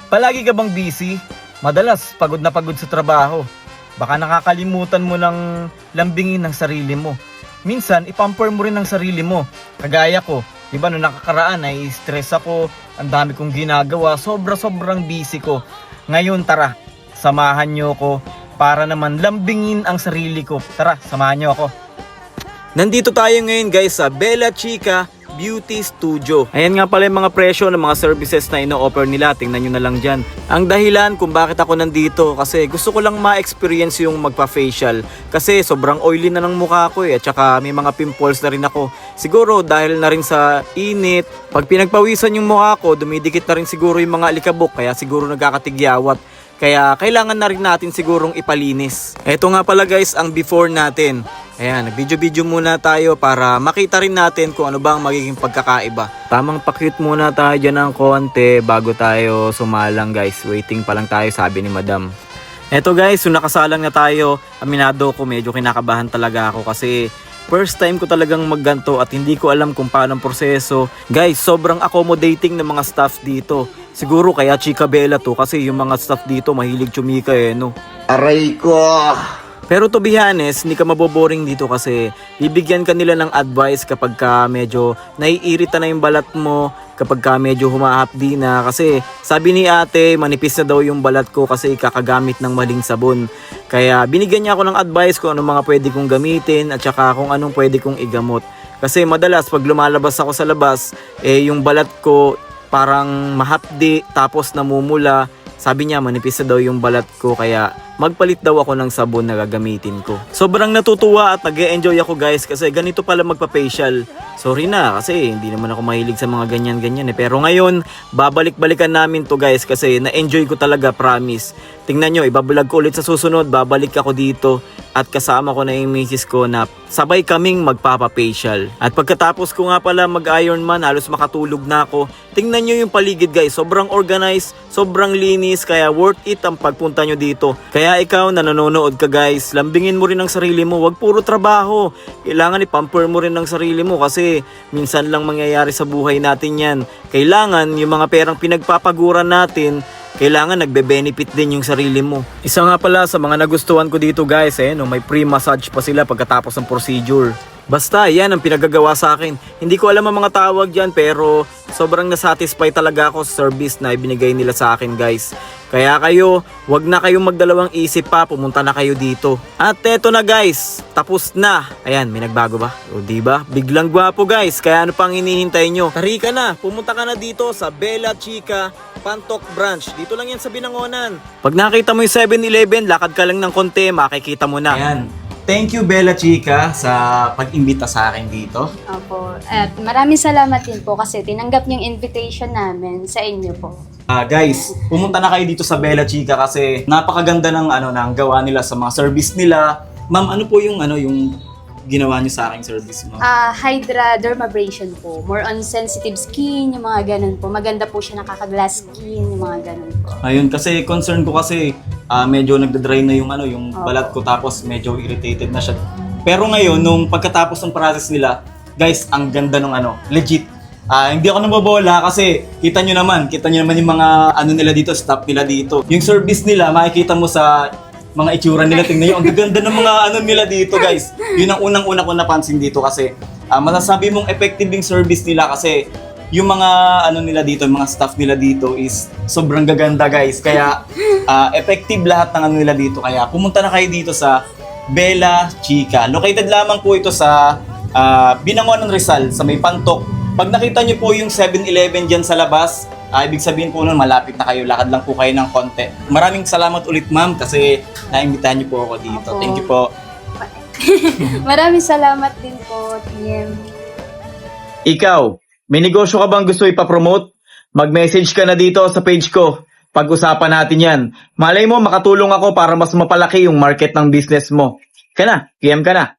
Palagi ka bang busy? Madalas pagod na pagod sa trabaho. Baka nakakalimutan mo ng lambingin ng sarili mo. Minsan, ipamper mo rin ang sarili mo. Kagaya ko, di ba nung nakakaraan ay stress ako, ang dami kong ginagawa, sobrang busy ko. Ngayon tara, samahan nyo ko para naman lambingin ang sarili ko. Tara, samahan nyo ako. Nandito tayo ngayon guys sa Bella Chica Beauty Studio. Ayan nga pala yung mga presyo ng mga services na ino-offer nila. Tingnan nyo na lang dyan. Ang dahilan kung bakit ako nandito kasi gusto ko lang ma-experience yung magpa-facial. Kasi sobrang oily na ng mukha ko At saka may mga pimples na rin ako. Siguro dahil na rin sa init. Pag pinagpawisan yung mukha ko, dumidikit na rin siguro yung mga alikabok. Kaya siguro nagkakatigyawat. Kaya kailangan na rin natin sigurong ipalinis. Ito nga pala guys ang before natin. Ayan, nag-video-video muna tayo para makita rin natin kung ano bang magiging pagkakaiba. Tamang pakit muna tayo dyan ng konti bago tayo sumalang guys. Waiting pa lang tayo sabi ni madam. Eto guys, yung nakasalang na tayo, aminado ko medyo kinakabahan talaga ako kasi first time ko talagang magganto at hindi ko alam kung paano ang proseso. Guys, sobrang accommodating ng mga staff dito. Siguro kaya Chica Bella to kasi yung mga staff dito mahilig chumika no. Aray ko! Pero to be honest, hindi ka maboboring dito kasi bibigyan ka nila ng advice kapag ka medyo naiirita na yung balat mo, kapag ka medyo humahapdi na kasi sabi ni ate manipis na daw yung balat ko kasi kakagamit ng maling sabon. Kaya binigyan niya ako ng advice kung anong mga pwede kong gamitin at saka kung anong pwede kong igamot. Kasi madalas pag lumalabas ako sa labas, yung balat ko parang mahapdi tapos namumula. Sabi niya manipis na daw yung balat ko kaya magpalit daw ako ng sabon na gagamitin ko. Sobrang natutuwa at nag-e-enjoy ako guys kasi ganito pala magpa-facial. Sorry na kasi hindi naman ako mahilig sa mga ganyan-ganyan Pero ngayon, babalik-balikan namin to guys kasi na-enjoy ko talaga, promise. Tingnan nyo, ibablog ko ulit sa susunod, babalik ako dito at kasama ko na yung misis ko na sabay kaming magpapa-facial. At pagkatapos ko nga pala mag-Ironman, halos makatulog na ako. Tingnan nyo yung paligid guys, sobrang organized, sobrang linis, kaya worth it ang pagpunta nyo dito. Kaya ikaw na nanonood ka guys, lambingin mo rin ang sarili mo, wag puro trabaho. Kailangan ipamper mo rin ang sarili mo kasi minsan lang mangyayari sa buhay natin yan. Kailangan yung mga perang pinagpapaguran natin, kailangan nagbe-benefit din yung sarili mo. Isa nga pala sa mga nagustuhan ko dito guys may free massage pa sila pagkatapos ng procedure. Basta yan ang pinagagawa sa akin. Hindi ko alam ang mga tawag dyan pero sobrang nasatisfy talaga ako sa service na ibinigay nila sa akin guys. Kaya kayo, wag na kayong magdalawang isip pa, pumunta na kayo dito. At eto na guys, tapos na. Ayan, may nagbago ba? O diba? Biglang gwapo guys, kaya ano pang hinihintay nyo? Tari ka na, pumunta ka na dito sa Bella Chica Pantok Branch. Dito lang yan sa Binangonan. Pag nakita mo yung 7-Eleven, lakad ka lang ng konti, makikita mo na. Ayan. Thank you Bella Chica sa pag-imbita sa akin dito. Opo. At maraming salamat din po kasi tinanggap niyong invitation namin sa inyo po. Guys, pumunta na kayo dito sa Bella Chica kasi napakaganda ng ng gawa nila sa mga service nila. Ma'am, ano po yung ginawa niyo sa aking service mo? Hydra Dermabrasion po. More on sensitive skin, yung mga ganun po. Maganda po siya, nakaka-glass skin, yung mga ganun po. Ayun, kasi concern ko kasi medyo nagda-dry na yung balat ko tapos medyo irritated na siya. Pero ngayon, nung pagkatapos ng process nila, guys, ang ganda ng legit. Hindi ako nabobola kasi kita nyo naman yung mga nila dito, staff nila dito. Yung service nila, makikita mo sa mga itsura nila, tingnan nyo, ang gaganda ng mga nila dito guys. Yun ang unang-una ko napansin dito kasi masasabi mong effective yung service nila kasi yung mga nila dito, yung mga staff nila dito is sobrang gaganda guys. Kaya effective lahat ng nila dito. Kaya pumunta na kayo dito sa Bella Chica. Located lamang po ito sa Binangonan, Rizal, sa may Pantok. Pag nakita nyo po yung 7-Eleven dyan sa labas, ibig sabihin po nun, malapit na kayo. Lakad lang po kayo ng konti. Maraming salamat ulit ma'am kasi naimbitahan nyo po ako dito. Opo. Thank you po. Maraming salamat din po, TM. Ikaw, may negosyo ka bang gusto ipapromote? Mag-message ka na dito sa page ko. Pag-usapan natin yan. Malay mo makatulong ako para mas mapalaki yung market ng business mo. PM ka na.